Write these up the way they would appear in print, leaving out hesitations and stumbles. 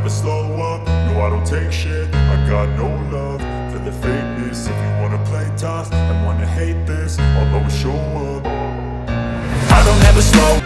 never slow up, no I don't take shit. I got no love for the fakeness. If you wanna play tough and wanna hate this, I'll always show up. I don't ever slow.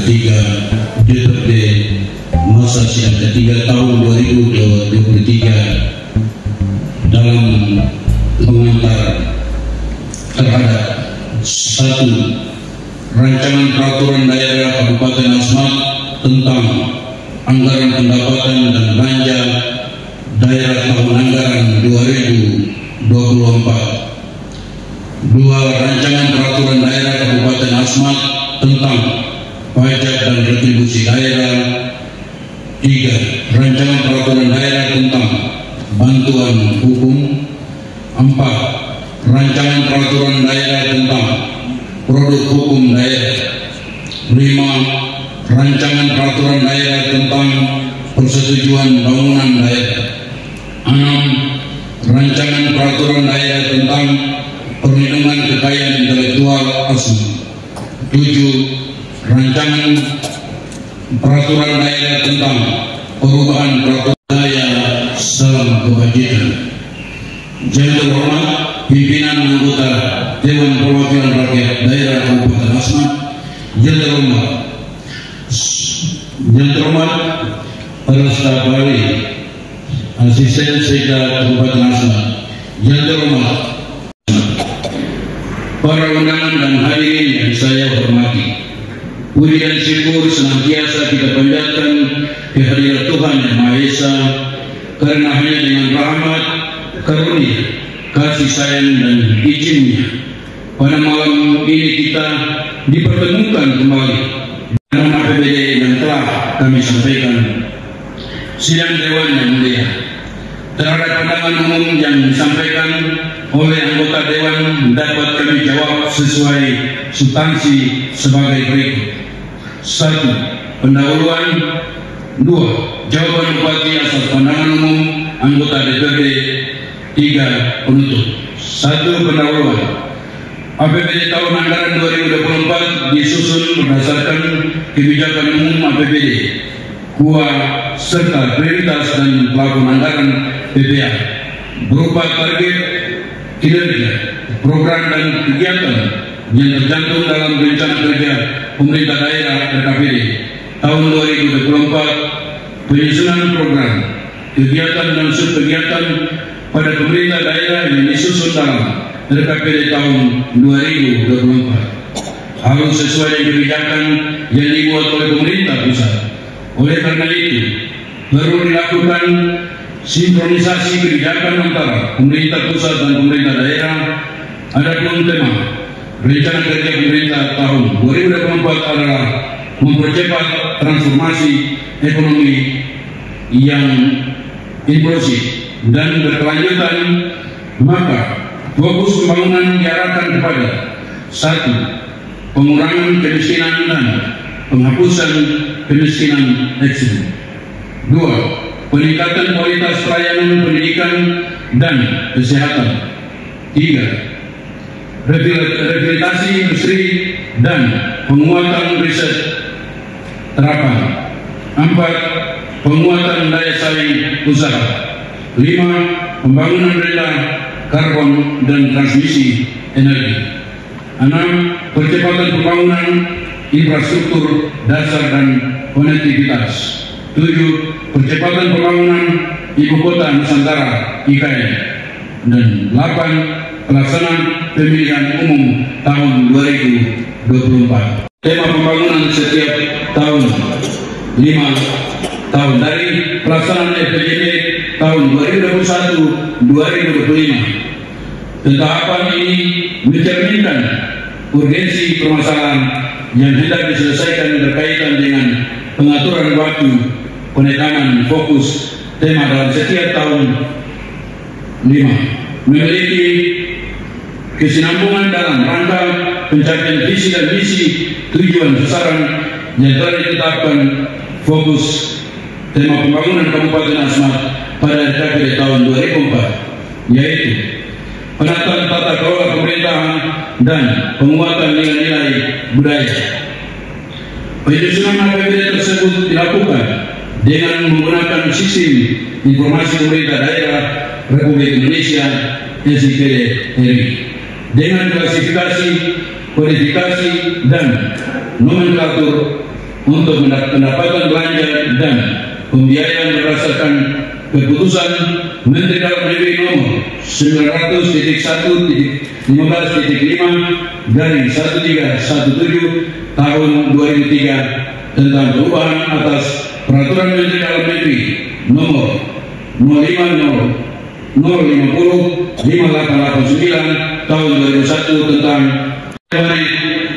Ketiga DPRD masa yang ketiga tahun 2023 dalam mengantar terhadap satu rancangan peraturan daerah Kabupaten Asmat tentang anggaran pendapatan dan belanja daerah tahun anggaran 2024. Dua, rancangan peraturan daerah Kabupaten Asmat tentang pajak dan retribusi daerah. Tiga, rancangan peraturan daerah tentang bantuan hukum. Empat, rancangan peraturan daerah tentang produk hukum daerah. Lima, rancangan peraturan daerah tentang persetujuan bangunan daerah. Enam, rancangan peraturan daerah tentang perlindungan kekayaan intelektual asli. 7. Rancangan peraturan daerah tentang perubahan peraturan daerah dalam kebajikan. Yang terhormat pimpinan anggota Dewan Perwakilan Rakyat Daerah Kabupaten Asmat. Yang terhormat para staf ahli asisten Sekda Kabupaten Asmat. Yang terhormat para undangan dan hadirin yang saya hormati, puji dan syukur senantiasa kita panjatkan kehadirat Tuhan Yang Maha Esa, karena hanya dengan rahmat, karunia, kasih sayang dan izin-Nya pada malam ini kita dipertemukan kembali dalam APBD yang telah kami sampaikan Sidang Dewan yang mulia, terhadap pandangan umum yang disampaikan oleh anggota Dewan dapat kami jawab sesuai substansi sebagai berikut. 1. Pendahuluan. 2. Jawaban Bupati atas pandangan umum anggota DPRD. 3. Penutup. 1. Pendahuluan. APBD tahun anggaran 2024 disusun berdasarkan kebijakan umum APBD, KUA, serta prioritas dan plafon anggaran PPA berupa target kinerja, program dan kegiatan yang tercantum dalam rencana kerja pemerintah daerah RKPD tahun 2024, penyusunan program, kegiatan dan subkegiatan pada pemerintah daerah yang disusun dalam RKPD tahun 2024 harus sesuai dengan kebijakan yang dibuat oleh pemerintah pusat. Oleh karena itu, perlu dilakukan sinkronisasi kebijakan antara pemerintah pusat dan pemerintah daerah. Adapun tema rencana kerja pemerintah tahun 2024 adalah mempercepat transformasi ekonomi yang inklusif dan berkelanjutan, maka fokus pembangunan diarahkan kepada 1. Pengurangan kemiskinan dan penghapusan kemiskinan ekstrim. 2. Peningkatan kualitas pelayanan pendidikan dan kesehatan. 3. Rehabilitasi industri dan penguatan riset terapan. 4. Penguatan daya saing usaha. 5. Pembangunan rendah karbon dan transmisi energi. 6. Percepatan pembangunan infrastruktur dasar dan konektivitas. 7. Percepatan pembangunan Ibu Kota Nusantara IKN. Dan 8. Pelaksanaan pemilihan umum tahun 2024. Tema pembangunan setiap tahun 5 tahun dari pelaksanaan RPJMD tahun 2021-2025. Tahapan ini mencerminkan urgensi permasalahan yang hendak diselesaikan berkaitan dengan pengaturan waktu, penekanan fokus tema dalam setiap tahun 5, memiliki kesinambungan dalam rangka pencapaian visi dan misi tujuan sasaran yang telah ditetapkan. Fokus tema pembangunan Kabupaten Asmat pada RKPD tahun 2004 yaitu penataan tata kelola pemerintahan dan penguatan nilai-nilai budaya. Penyusunan APBD tersebut dilakukan dengan menggunakan sistem informasi pemerintah daerah Republik Indonesia (SIPD-RI) dengan klasifikasi, kodifikasi, dan nomenklatur untuk pendapatan belanja dan pembiayaan berdasarkan keputusan Menteri Dalam Negeri nomor 900.1.15.5 dari 1317 tahun 2003 tentang perubahan atas Peraturan Menteri Dalam Negeri nomor 050/58889 tahun 2001 tentang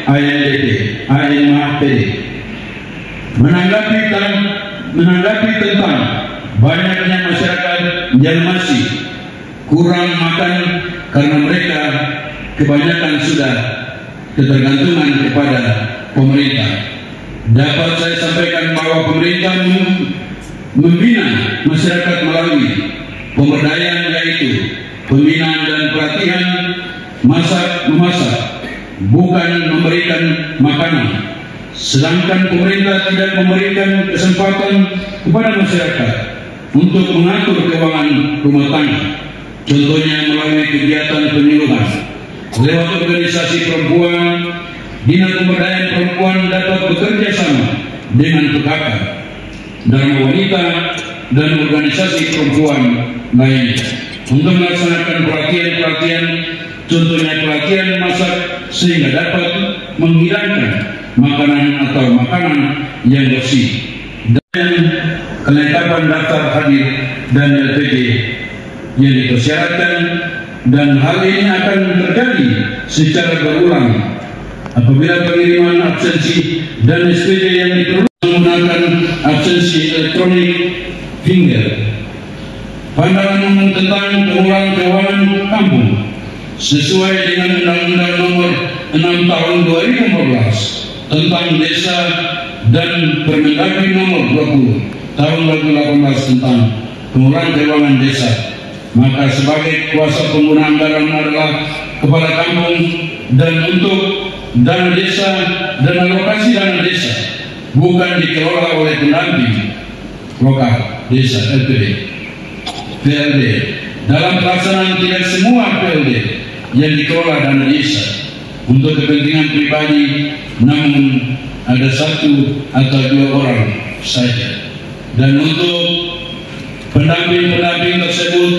ANMAPD. Menanggapi tentang banyaknya masyarakat yang masih kurang makan karena mereka kebanyakan sudah ketergantungan kepada pemerintah, dapat saya sampaikan bahwa pemerintah membina masyarakat melalui pemberdayaan, yaitu pembinaan dan pelatihan memasak, bukan memberikan makanan. Sedangkan pemerintah tidak memberikan kesempatan kepada masyarakat untuk mengatur keuangan rumah tangga. Contohnya melalui kegiatan penyuluhan lewat organisasi perempuan. Dinas Pemberdayaan Perempuan dapat bekerja sama dengan PKK, Dharma Wanita, dan organisasi perempuan lainnya untuk melaksanakan pelatihan, contohnya pelatihan masak, sehingga dapat menghilangkan makanan atau makanan yang bersih, dan kelengkapan daftar hadir dan LPG yang dipersyaratkan, dan hal ini akan terjadi secara berulang apabila pengiriman absensi dan SPP yang diperlukan menggunakan absensi elektronik Finger. Pandangan umum tentang pengurangan keuangan kampung sesuai dengan Undang-Undang Nomor 6 Tahun 2014 tentang Desa dan Permendagri Nomor 20 Tahun 2018 tentang pengurangan keuangan desa. Maka sebagai kuasa pengguna anggaran adalah kepala kampung, dan untuk dana desa dan alokasi dana desa bukan dikelola oleh pendamping lokal desa PLD. Dalam pelaksanaan tidak semua PLD yang dikelola dana desa untuk kepentingan pribadi, namun ada 1 atau 2 orang saja. Dan untuk pendamping-pendamping tersebut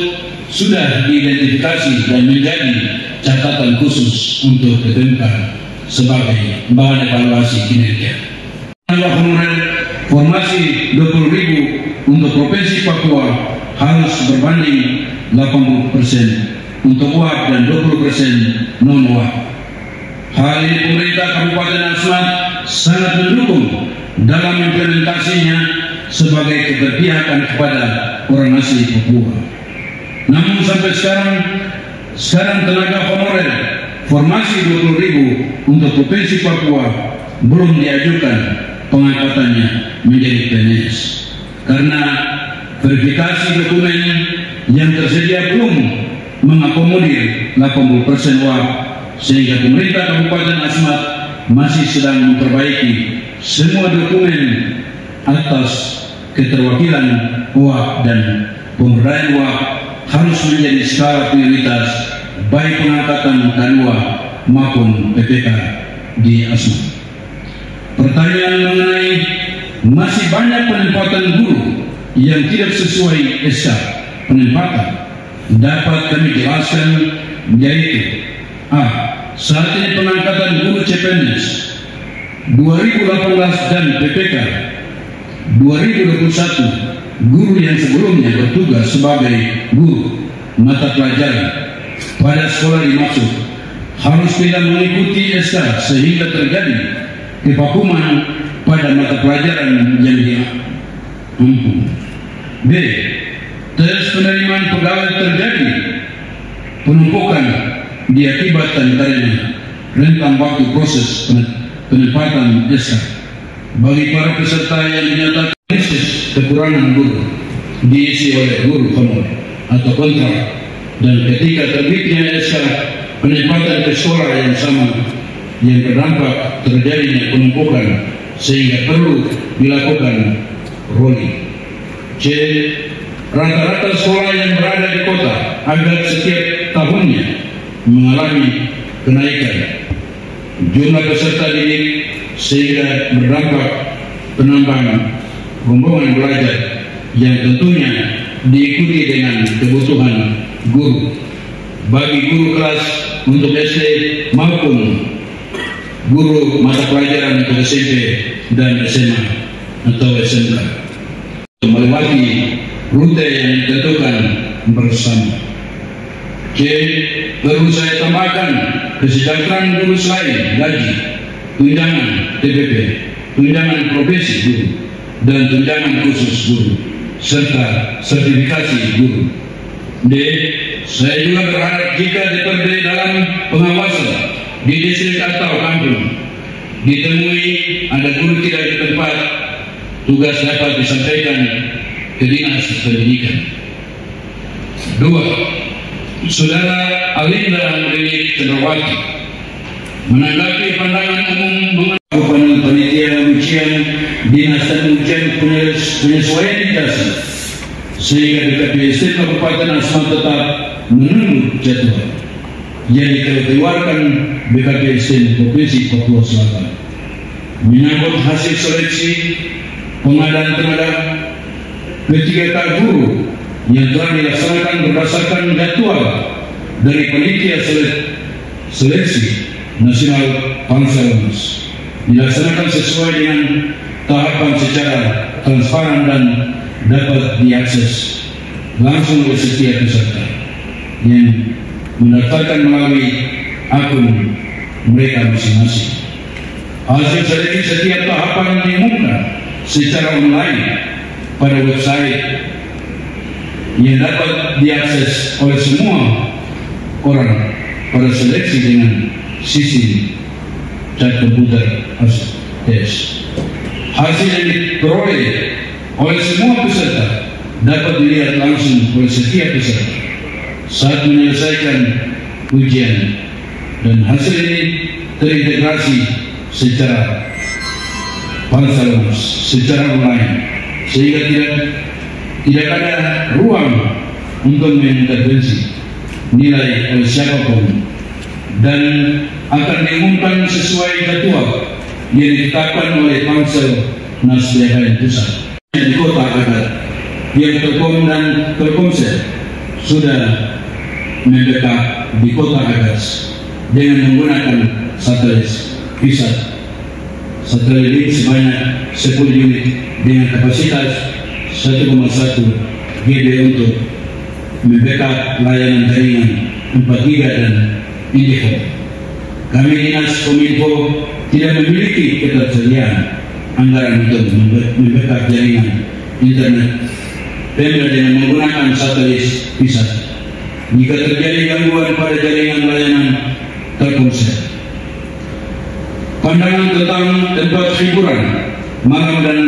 sudah diidentifikasi dan menjadi catatan khusus untuk KPMK sebagai bahan evaluasi kinerja. Honorer formasi 20.000 untuk Provinsi Papua harus berbanding 80% untuk UAP dan 20% non-UAP. Hal ini pemerintah Kabupaten Asmat sangat mendukung dalam implementasinya sebagai keberpihakan kepada orang asli Papua. Namun sampai sekarang tenaga honorer formasi 20.000 untuk Provinsi Papua belum diajukan pengangkatannya menjadi PNS karena verifikasi dokumen yang tersedia belum mengakomodir 80% UAP, sehingga pemerintah Kabupaten Asmat masih sedang memperbaiki semua dokumen atas keterwakilan UAP, dan pemberdayaan UAP harus menjadi skala prioritas baik pengangkatan K2 maupun PPK di Asmat. Pertanyaan mengenai masih banyak penempatan guru yang tidak sesuai SK penempatan dapat kami jelaskan, yaitu saat ini pengangkatan guru CPNS 2018 dan PPK 2021, guru yang sebelumnya bertugas sebagai guru mata pelajaran pada sekolah dimaksud harus tidak mengikuti SK sehingga terjadi kevakuman pada mata pelajaran yang diampu. B. Tes penerimaan pegawai terjadi penumpukan diakibatkan karena rentang waktu proses penempatan SK bagi para peserta yang dinyatakan kekurangan guru diisi oleh guru honorer atau kontrak, dan ketika terbitnya SK penempatan ke sekolah yang sama yang terdampak terjadinya penumpukan sehingga perlu dilakukan rolling. C. Rata-rata sekolah yang berada di kota agar setiap tahunnya mengalami kenaikan jumlah peserta didik sehingga berdampak penambahan rombongan belajar yang tentunya diikuti dengan kebutuhan guru bagi guru kelas untuk SD maupun guru mata pelajaran untuk SMP dan SMA atau SMK melewati rute yang ditentukan bersama. C. Perlu saya tambahkan kesejahteraan guru selain gaji, tunjangan TPP, tunjangan profesi guru, dan tunjangan khusus guru, serta sertifikasi guru. D. Saya juga berharap jika DPRD dalam pengawasan di distrik atau kampung ditemui ada guru tidak di tempat, tugas dapat disampaikan ke Dinas Pendidikan. 2. Saudara Alinda Rini Cenrawati menanggapi pandangan umum mengenai panitia ujian Dinas dan ujian penyesuaian dikasih sehingga DKPSD Kabupaten Asmat tetap menunggu jadwal yang dikeluarkan BKPSD Provinsi Papua Selatan menyambut hasil seleksi pengadaan tenaga ketiga guru yang telah dilaksanakan berdasarkan jadwal dari panitia seleksi nasional Panselmas, dilaksanakan sesuai dengan tahapan secara transparan dan dapat diakses langsung oleh setiap peserta yang mendaftarkan melalui akun mereka masing-masing. Hasil seleksi setiap tahapan diumumkan secara online pada website yang dapat diakses oleh semua orang pada seleksi dengan sistem cat komputer tes. Hasil yang diperoleh oleh semua peserta dapat dilihat langsung oleh setiap peserta saat menyelesaikan ujian, dan hasil ini terintegrasi secara paralel, secara online, sehingga tidak ada ruang untuk mengintervensi nilai oleh siapapun, dan akan diumumkan sesuai jadwal yang ditetapkan oleh Pansel Nasional Pusat. Di Kota Aghat, yang Telkom dan Telkomsel sudah membackup di Kota Aghat dengan menggunakan satelit PISAT. Satelit sebanyak 10 unit dengan kapasitas 1,1 GB untuk membackup layanan jaringan 4G dan Indihome. Kami Dinas Kominfo tidak memiliki ketersediaan anggaran untuk membackup jaringan internet Pemda dengan menggunakan satelit PISAT. Jika terjadi gangguan pada jaringan layanan Telkomsel, pandangan tentang tempat hiburan, malam dan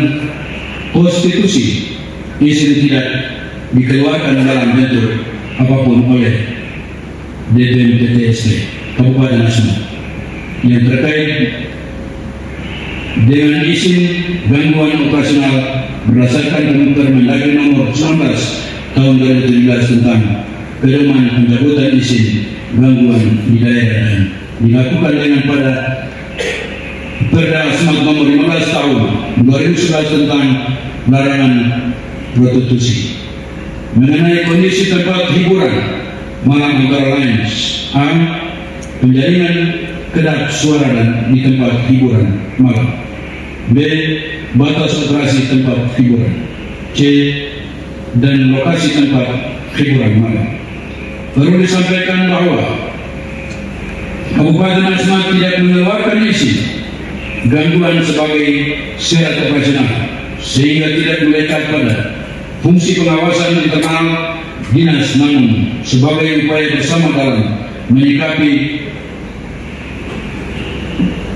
prostitusi izin tidak dikeluarkan dalam bentuk apapun oleh DPMTTSD Kabupaten Asmat yang terkait dengan izin gangguan operasional berdasarkan Permendagri nomor 19 tahun 2017 tentang pedoman pencabutan izin gangguan di daerah, dan dilakukan dengan pada Perda Asmat nomor 15 tahun 2011 tentang larangan prostitusi. Mengenai kondisi tempat hiburan malam antara lain: A. Penjaringan kedap suara dan di tempat hiburan malam. B. Batas operasi tempat hiburan. C. Dan lokasi tempat hiburan malam. Perlu disampaikan bahwa Kabupaten Asmat tidak mengeluarkan izin gangguan sebagai syarat operasional, sehingga tidak melekat pada fungsi pengawasan internal dinas, namun sebagai upaya bersama dalam menyikapi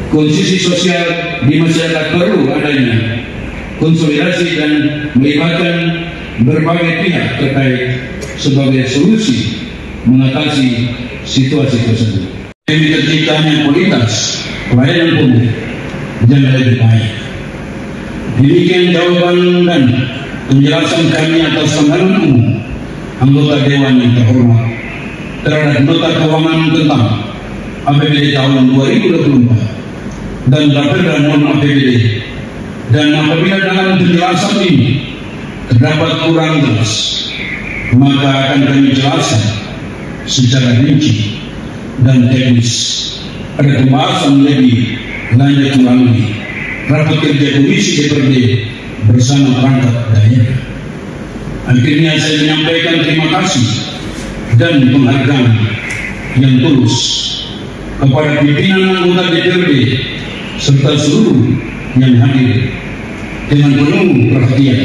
kondisi sosial di masyarakat perlu adanya konsolidasi dan melibatkan berbagai pihak terkait sebagai solusi mengatasi situasi tersebut. Demi terciptanya kualitas pelayanan publik yang lebih baik. Demikian jawaban dan penjelasan kami atas pengalaman umum anggota Dewan yang terhormat terhadap nota keuangan tentang APBD tahun 2024 dan Raperda non APBD. Dan apabila dalam penjelasan ini terdapat kurang jelas, maka akan kami jelaskan secara rinci dan teknis. Ada pembahasan lebih lanjut melalui rapat kerja Komisi DPRD bersama perangkat daerah. Akhirnya saya menyampaikan terima kasih dan penghargaan yang tulus kepada pimpinan anggota DPRD serta seluruh yang hadir dengan penuh perhatian.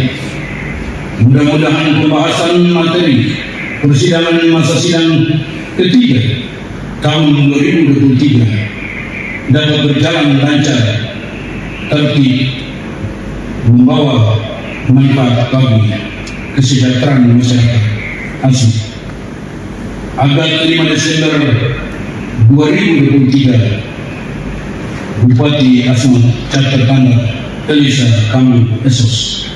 Mudah-mudahan pembahasan materi persidangan masa sidang ketiga tahun 2023 dapat berjalan lancar, tertib, membawa manfaat bagi kesejahteraan masyarakat Asmat. Agar 5 Desember 2023 Bupati Asmat Cater Tanda Elisa Kamil Esos